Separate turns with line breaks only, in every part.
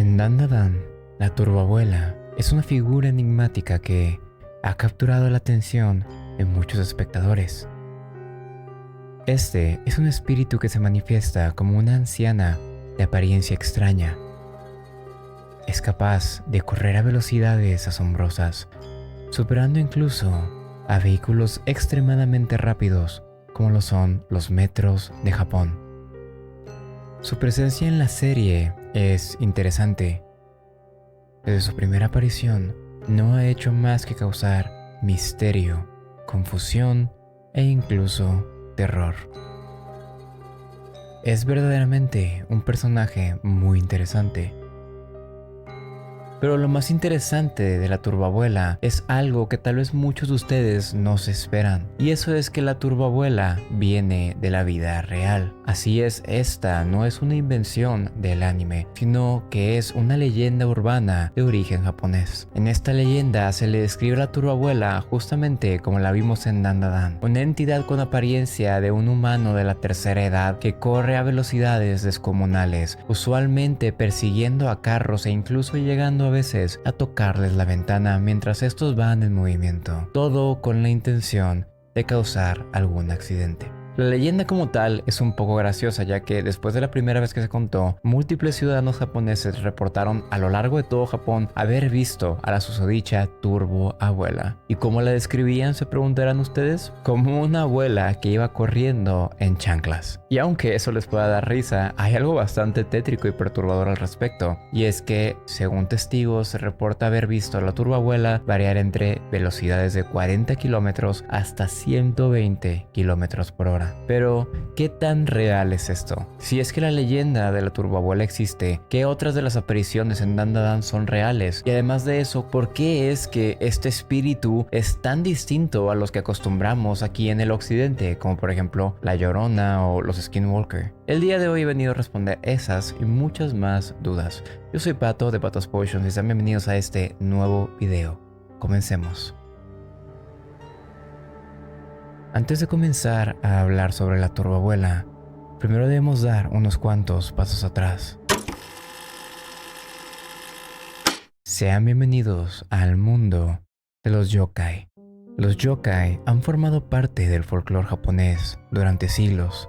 En Dandadan, la turbabuela es una figura enigmática que ha capturado la atención de muchos espectadores. Este es un espíritu que se manifiesta como una anciana de apariencia extraña. Es capaz de correr a velocidades asombrosas, superando incluso a vehículos extremadamente rápidos como lo son los metros de Japón. Su presencia en la serie es interesante. Desde su primera aparición no ha hecho más que causar misterio, confusión e incluso terror. Es verdaderamente un personaje muy interesante. Pero lo más interesante de la turbabuela es algo que tal vez muchos de ustedes no se esperan. Y eso es que la turbabuela viene de la vida real. Así es, esta no es una invención del anime, sino que es una leyenda urbana de origen japonés. En esta leyenda se le describe a la turbabuela justamente como la vimos en Dandadan. Una entidad con apariencia de un humano de la tercera edad que corre a velocidades descomunales, usualmente persiguiendo a carros e incluso llegando a veces a tocarles la ventana mientras estos van en movimiento, todo con la intención de causar algún accidente. La leyenda como tal es un poco graciosa, ya que después de la primera vez que se contó, múltiples ciudadanos japoneses reportaron a lo largo de todo Japón haber visto a la susodicha turboabuela. ¿Y cómo la describían, se preguntarán ustedes? Como una abuela que iba corriendo en chanclas. Y aunque eso les pueda dar risa, hay algo bastante tétrico y perturbador al respecto, y es que, según testigos, se reporta haber visto a la turboabuela variar entre velocidades de 40 kilómetros hasta 120 kilómetros por hora. Pero, ¿qué tan real es esto? Si es que la leyenda de la turbabuela existe, ¿qué otras de las apariciones en Dandadan son reales? Y además de eso, ¿por qué es que este espíritu es tan distinto a los que acostumbramos aquí en el occidente, como por ejemplo La Llorona o los Skinwalker? El día de hoy he venido a responder esas y muchas más dudas. Yo soy Pato de Patos Potions y sean bienvenidos a este nuevo video. Comencemos. Antes de comenzar a hablar sobre la turbabuela, primero debemos dar unos cuantos pasos atrás. Sean bienvenidos al mundo de los yokai. Los yokai han formado parte del folclore japonés durante siglos,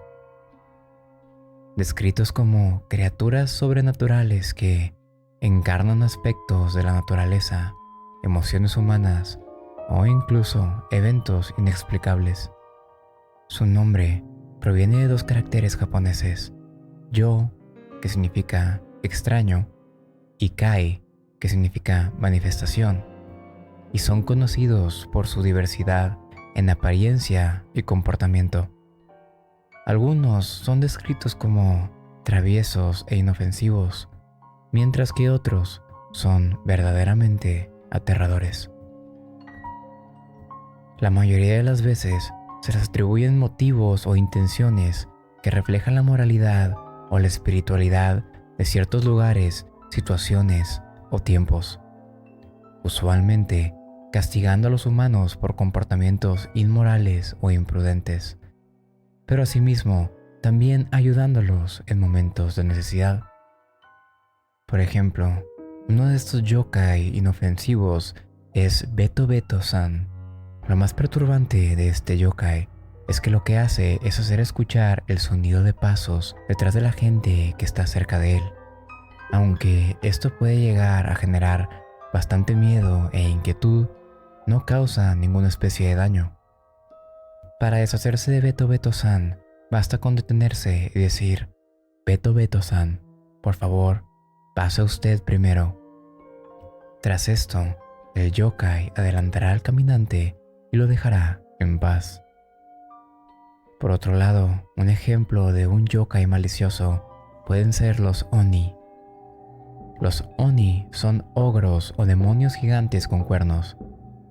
descritos como criaturas sobrenaturales que encarnan aspectos de la naturaleza, emociones humanas o incluso eventos inexplicables. Su nombre proviene de dos caracteres japoneses: yo, que significa extraño, y kai, que significa manifestación, y son conocidos por su diversidad en apariencia y comportamiento. Algunos son descritos como traviesos e inofensivos, mientras que otros son verdaderamente aterradores. La mayoría de las veces se les atribuyen motivos o intenciones que reflejan la moralidad o la espiritualidad de ciertos lugares, situaciones o tiempos, usualmente castigando a los humanos por comportamientos inmorales o imprudentes, pero asimismo también ayudándolos en momentos de necesidad. Por ejemplo, uno de estos yokai inofensivos es Beto Beto-san. Lo más perturbante de este yokai es que lo que hace es hacer escuchar el sonido de pasos detrás de la gente que está cerca de él, aunque esto puede llegar a generar bastante miedo e inquietud, no causa ninguna especie de daño. Para deshacerse de Beto Beto-san, basta con detenerse y decir: Beto Beto-san, por favor, pase usted primero. Tras esto, el yokai adelantará al caminante y lo dejará en paz. Por otro lado, un ejemplo de un yokai malicioso pueden ser los oni. Los oni son ogros o demonios gigantes con cuernos.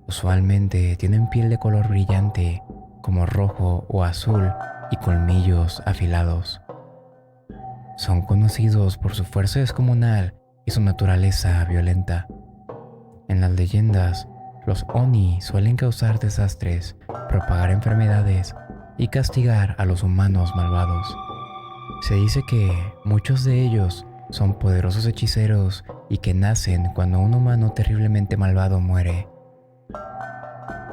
Usualmente tienen piel de color brillante, como rojo o azul, y colmillos afilados. Son conocidos por su fuerza descomunal y su naturaleza violenta. En las leyendas, los oni suelen causar desastres, propagar enfermedades y castigar a los humanos malvados. Se dice que muchos de ellos son poderosos hechiceros y que nacen cuando un humano terriblemente malvado muere,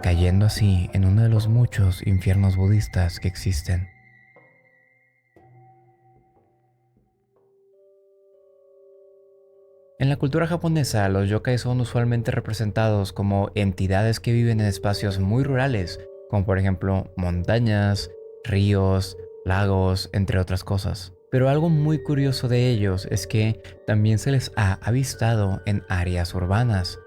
cayendo así en uno de los muchos infiernos budistas que existen. En la cultura japonesa, los yokai son usualmente representados como entidades que viven en espacios muy rurales, como por ejemplo montañas, ríos, lagos, entre otras cosas. Pero algo muy curioso de ellos es que también se les ha avistado en áreas urbanas.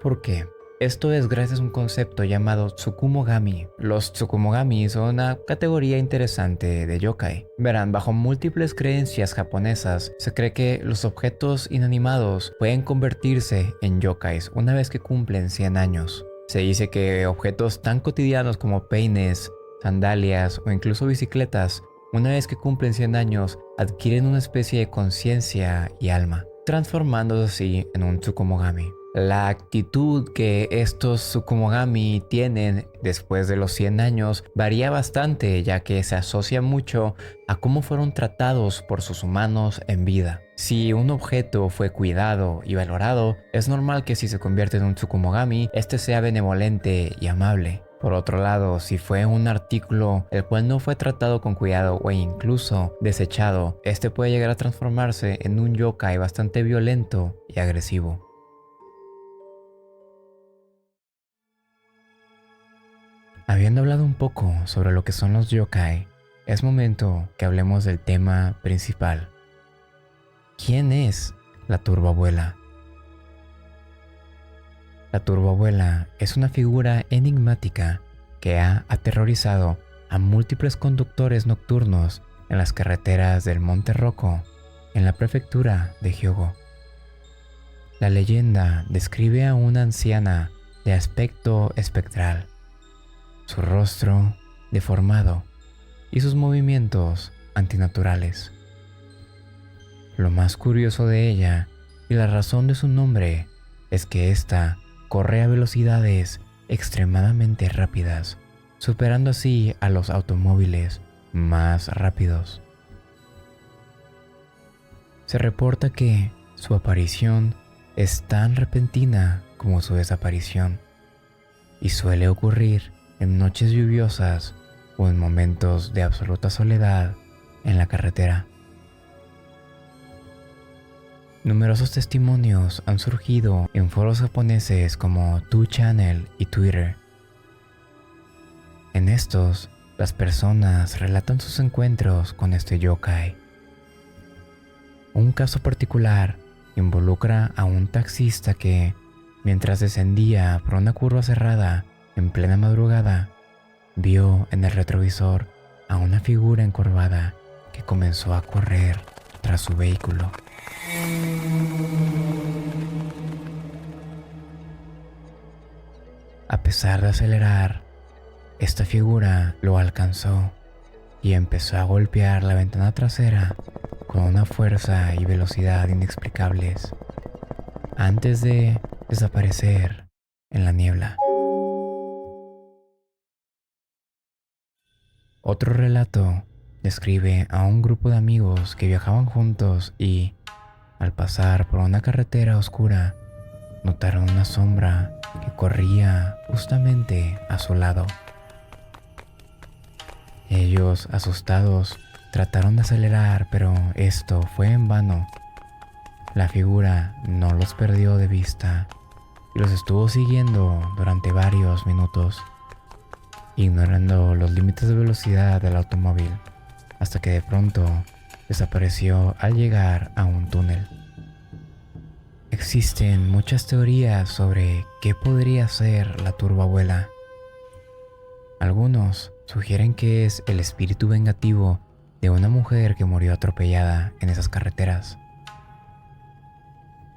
¿Por qué? Esto es gracias a un concepto llamado Tsukumogami. Los Tsukumogami son una categoría interesante de yokai. Verán, bajo múltiples creencias japonesas, se cree que los objetos inanimados pueden convertirse en yokais una vez que cumplen 100 años. Se dice que objetos tan cotidianos como peines, sandalias o incluso bicicletas, una vez que cumplen 100 años, adquieren una especie de conciencia y alma, transformándose así en un Tsukumogami. La actitud que estos Tsukumogami tienen después de los 100 años varía bastante, ya que se asocia mucho a cómo fueron tratados por sus humanos en vida. Si un objeto fue cuidado y valorado, es normal que si se convierte en un Tsukumogami, este sea benevolente y amable. Por otro lado, si fue un artículo el cual no fue tratado con cuidado o incluso desechado, este puede llegar a transformarse en un yokai bastante violento y agresivo. Habiendo hablado un poco sobre lo que son los yokai, es momento que hablemos del tema principal. ¿Quién es la turbabuela? La turbabuela es una figura enigmática que ha aterrorizado a múltiples conductores nocturnos en las carreteras del Monte Roko, en la prefectura de Hyogo. La leyenda describe a una anciana de aspecto espectral, su rostro deformado y sus movimientos antinaturales. Lo más curioso de ella y la razón de su nombre es que ésta corre a velocidades extremadamente rápidas, superando así a los automóviles más rápidos. Se reporta que su aparición es tan repentina como su desaparición y suele ocurrir en noches lluviosas o en momentos de absoluta soledad en la carretera. Numerosos testimonios han surgido en foros japoneses como 2channel y Twitter. En estos, las personas relatan sus encuentros con este yokai. Un caso particular involucra a un taxista que, mientras descendía por una curva cerrada en plena madrugada, vio en el retrovisor a una figura encorvada que comenzó a correr tras su vehículo. A pesar de acelerar, esta figura lo alcanzó y empezó a golpear la ventana trasera con una fuerza y velocidad inexplicables, antes de desaparecer en la niebla. Otro relato describe a un grupo de amigos que viajaban juntos y, al pasar por una carretera oscura, notaron una sombra que corría justamente a su lado. Ellos, asustados, trataron de acelerar, pero esto fue en vano. La figura no los perdió de vista y los estuvo siguiendo durante varios minutos, ignorando los límites de velocidad del automóvil, hasta que de pronto desapareció al llegar a un túnel. Existen muchas teorías sobre qué podría ser la turbabuela. Algunos sugieren que es el espíritu vengativo de una mujer que murió atropellada en esas carreteras.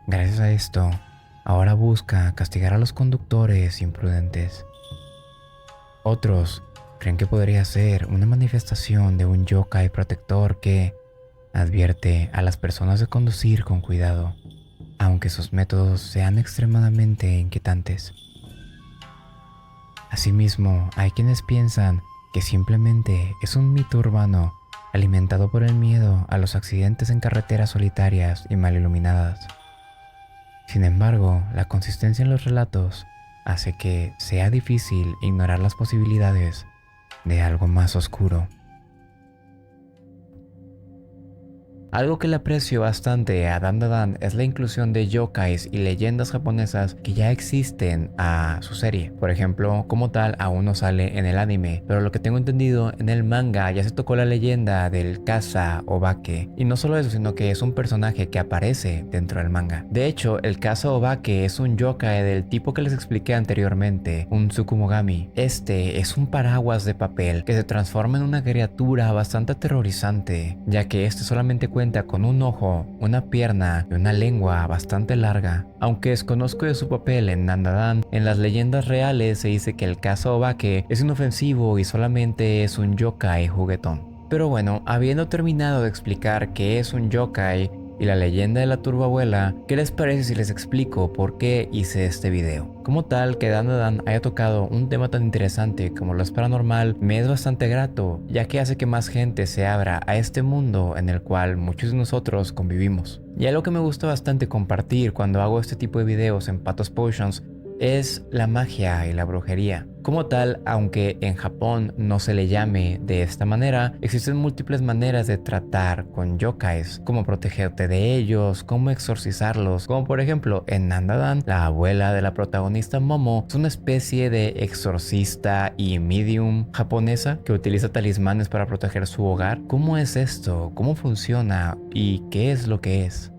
Gracias a esto, ahora busca castigar a los conductores imprudentes. Otros creen que podría ser una manifestación de un yokai protector que advierte a las personas de conducir con cuidado, aunque sus métodos sean extremadamente inquietantes. Asimismo, hay quienes piensan que simplemente es un mito urbano alimentado por el miedo a los accidentes en carreteras solitarias y mal iluminadas. Sin embargo, la consistencia en los relatos hace que sea difícil ignorar las posibilidades de algo más oscuro. Algo que le aprecio bastante a Dandadan es la inclusión de yokais y leyendas japonesas que ya existen a su serie. Por ejemplo, como tal aún no sale en el anime, pero lo que tengo entendido en el manga ya se tocó la leyenda del Kasa Obake. Y no solo eso, sino que es un personaje que aparece dentro del manga. De hecho, el Kasa Obake es un yokai del tipo que les expliqué anteriormente, un Tsukumogami. Este es un paraguas de papel que se transforma en una criatura bastante aterrorizante, ya que este solamente cuenta con un ojo, una pierna y una lengua bastante larga. Aunque desconozco de su papel en Dandadan, en las leyendas reales se dice que el Kasa Obake es inofensivo y solamente es un yokai juguetón. Pero bueno, habiendo terminado de explicar qué es un yokai y la leyenda de la turbabuela, ¿qué les parece si les explico por qué hice este video? Como tal, que Dandadan haya tocado un tema tan interesante como lo es paranormal me es bastante grato, ya que hace que más gente se abra a este mundo en el cual muchos de nosotros convivimos. Y algo que me gusta bastante compartir cuando hago este tipo de videos en Patos Potions es la magia y la brujería. Como tal, aunque en Japón no se le llame de esta manera, existen múltiples maneras de tratar con yokais, cómo protegerte de ellos, cómo exorcizarlos, como por ejemplo en Dandadan, la abuela de la protagonista Momo es una especie de exorcista y medium japonesa que utiliza talismanes para proteger su hogar. ¿Cómo es esto? ¿Cómo funciona? ¿Y qué es lo que es?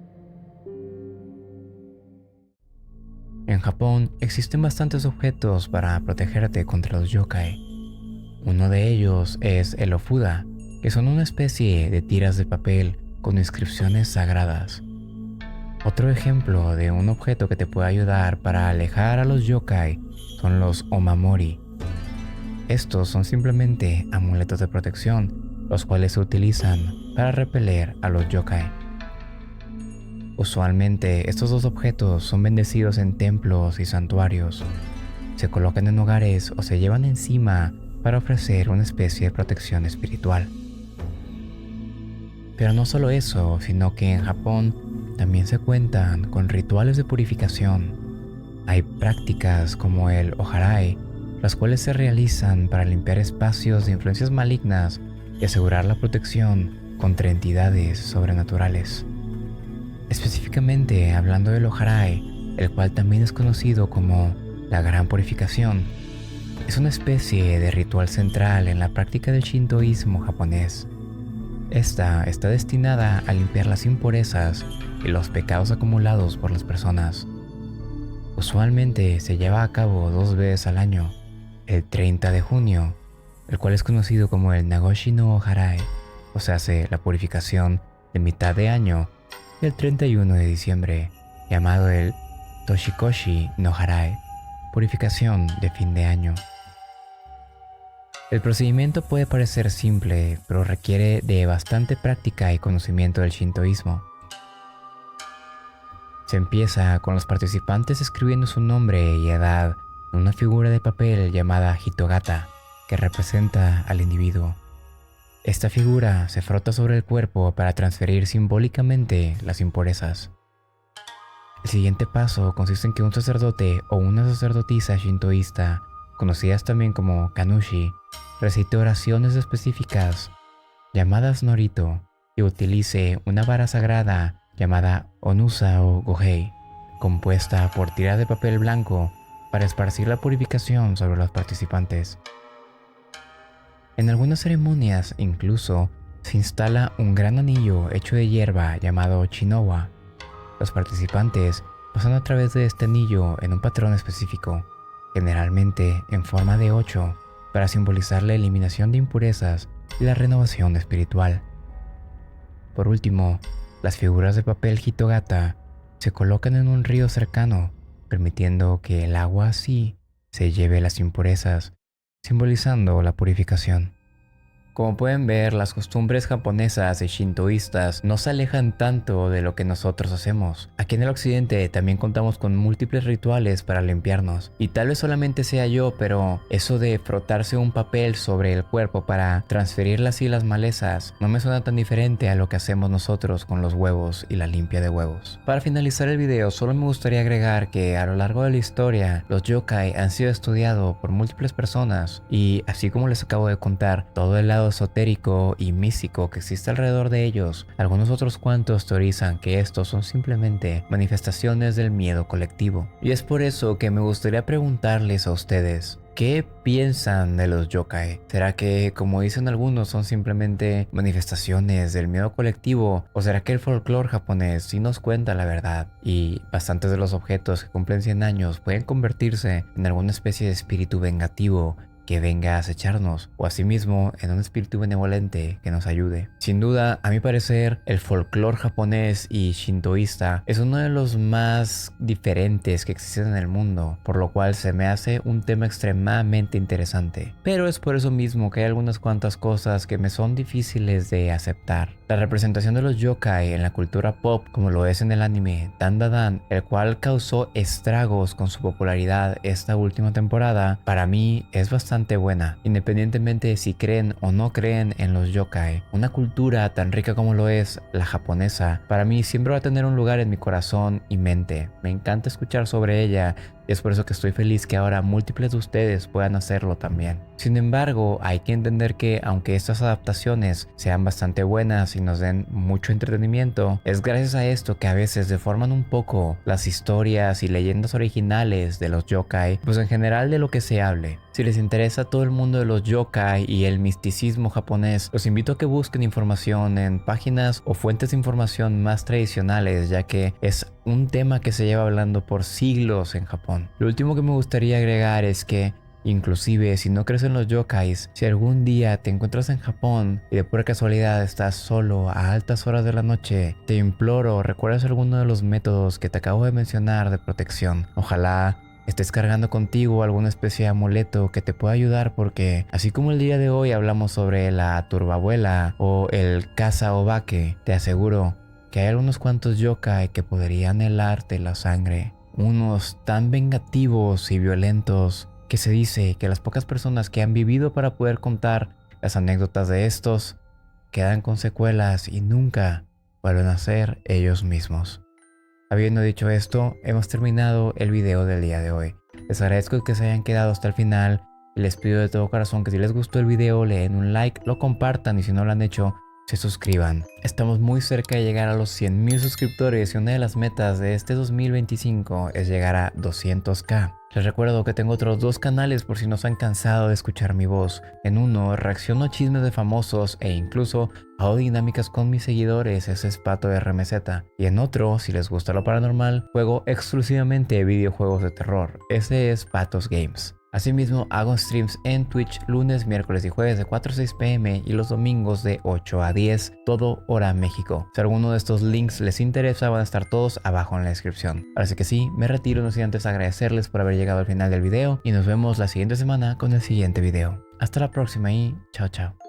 En Japón existen bastantes objetos para protegerte contra los yokai. Uno de ellos es el ofuda, que son una especie de tiras de papel con inscripciones sagradas. Otro ejemplo de un objeto que te puede ayudar para alejar a los yokai son los omamori. Estos son simplemente amuletos de protección, los cuales se utilizan para repeler a los yokai. Usualmente estos dos objetos son bendecidos en templos y santuarios. Se colocan en hogares o se llevan encima para ofrecer una especie de protección espiritual. Pero no solo eso, sino que en Japón también se cuentan con rituales de purificación. Hay prácticas como el oharai, las cuales se realizan para limpiar espacios de influencias malignas y asegurar la protección contra entidades sobrenaturales. Específicamente hablando del oharai, el cual también es conocido como la gran purificación, es una especie de ritual central en la práctica del shintoísmo japonés. Esta está destinada a limpiar las impurezas y los pecados acumulados por las personas. Usualmente se lleva a cabo 2 veces al año, el 30 de junio, el cual es conocido como el Nagoshi no Oharai, o sea, la purificación de mitad de año, y el 31 de diciembre, llamado el Toshikoshi no Harai, purificación de fin de año. El procedimiento puede parecer simple, pero requiere de bastante práctica y conocimiento del shintoísmo. Se empieza con los participantes escribiendo su nombre y edad en una figura de papel llamada hitogata, que representa al individuo. Esta figura se frota sobre el cuerpo para transferir simbólicamente las impurezas. El siguiente paso consiste en que un sacerdote o una sacerdotisa shintoísta, conocidas también como kanushi, recite oraciones específicas llamadas norito y utilice una vara sagrada llamada onusa o gohei, compuesta por tiras de papel blanco para esparcir la purificación sobre los participantes. En algunas ceremonias incluso se instala un gran anillo hecho de hierba llamado chinowa. Los participantes pasan a través de este anillo en un patrón específico, generalmente en forma de 8, para simbolizar la eliminación de impurezas y la renovación espiritual. Por último, las figuras de papel hitogata se colocan en un río cercano, permitiendo que el agua así se lleve las impurezas, simbolizando la purificación. Como pueden ver, las costumbres japonesas y shintoístas no se alejan tanto de lo que nosotros hacemos. Aquí en el occidente también contamos con múltiples rituales para limpiarnos. Y tal vez solamente sea yo, pero eso de frotarse un papel sobre el cuerpo para transferir así las malezas no me suena tan diferente a lo que hacemos nosotros con los huevos y la limpia de huevos. Para finalizar el video, solo me gustaría agregar que a lo largo de la historia, los yokai han sido estudiados por múltiples personas y así como les acabo de contar todo el lado esotérico y místico que existe alrededor de ellos, algunos otros cuantos teorizan que estos son simplemente manifestaciones del miedo colectivo. Y es por eso que me gustaría preguntarles a ustedes, ¿qué piensan de los yokai? ¿Será que, como dicen algunos, son simplemente manifestaciones del miedo colectivo? ¿O será que el folclore japonés sí nos cuenta la verdad? Y bastantes de los objetos que cumplen 100 años pueden convertirse en alguna especie de espíritu vengativo que venga a acecharnos, o asimismo en un espíritu benevolente que nos ayude. Sin duda, a mi parecer, el folclore japonés y shintoísta es uno de los más diferentes que existen en el mundo, por lo cual se me hace un tema extremadamente interesante. Pero es por eso mismo que hay algunas cuantas cosas que me son difíciles de aceptar. La representación de los yokai en la cultura pop, como lo es en el anime Dan Da Dan, el cual causó estragos con su popularidad esta última temporada, para mí es bastante buena, independientemente de si creen o no creen en los yokai. Una cultura tan rica como lo es la japonesa, para mí siempre va a tener un lugar en mi corazón y mente. Me encanta escuchar sobre ella y es por eso que estoy feliz que ahora múltiples de ustedes puedan hacerlo también. Sin embargo, hay que entender que aunque estas adaptaciones sean bastante buenas y nos den mucho entretenimiento, es gracias a esto que a veces deforman un poco las historias y leyendas originales de los yokai, pues en general de lo que se hable. Si les interesa todo el mundo de los yokai y el misticismo japonés, los invito a que busquen información en páginas o fuentes de información más tradicionales, ya que es un tema que se lleva hablando por siglos en Japón. Lo último que me gustaría agregar es que inclusive si no crees en los yokais, si algún día te encuentras en Japón y de pura casualidad estás solo a altas horas de la noche, te imploro recuerdes alguno de los métodos que te acabo de mencionar de protección. Ojalá estés cargando contigo alguna especie de amuleto que te pueda ayudar, porque así como el día de hoy hablamos sobre la turbabuela o el kasa obake, te aseguro que hay algunos cuantos yokai que podrían helarte la sangre, unos tan vengativos y violentos que se dice que las pocas personas que han vivido para poder contar las anécdotas de estos quedan con secuelas y nunca vuelven a ser ellos mismos. Habiendo dicho esto, hemos terminado el video del día de hoy. Les agradezco que se hayan quedado hasta el final y les pido de todo corazón que si les gustó el video le den un like, lo compartan y si no lo han hecho, se suscriban. Estamos muy cerca de llegar a los 100,000 suscriptores y una de las metas de este 2025 es llegar a 200k. Les recuerdo que tengo otros 2 canales por si no se han cansado de escuchar mi voz. En uno reacciono a chismes de famosos e incluso hago dinámicas con mis seguidores, ese es Pato RMZ. Y en otro, si les gusta lo paranormal, juego exclusivamente videojuegos de terror, ese es Patos Games. Asimismo, hago streams en Twitch lunes, miércoles y jueves de 4 a 6 pm y los domingos de 8 a 10, todo hora México. Si alguno de estos links les interesa, van a estar todos abajo en la descripción. Así que sí, me retiro no sin antes agradecerles por haber llegado al final del video y nos vemos la siguiente semana con el siguiente video. Hasta la próxima y chao chao.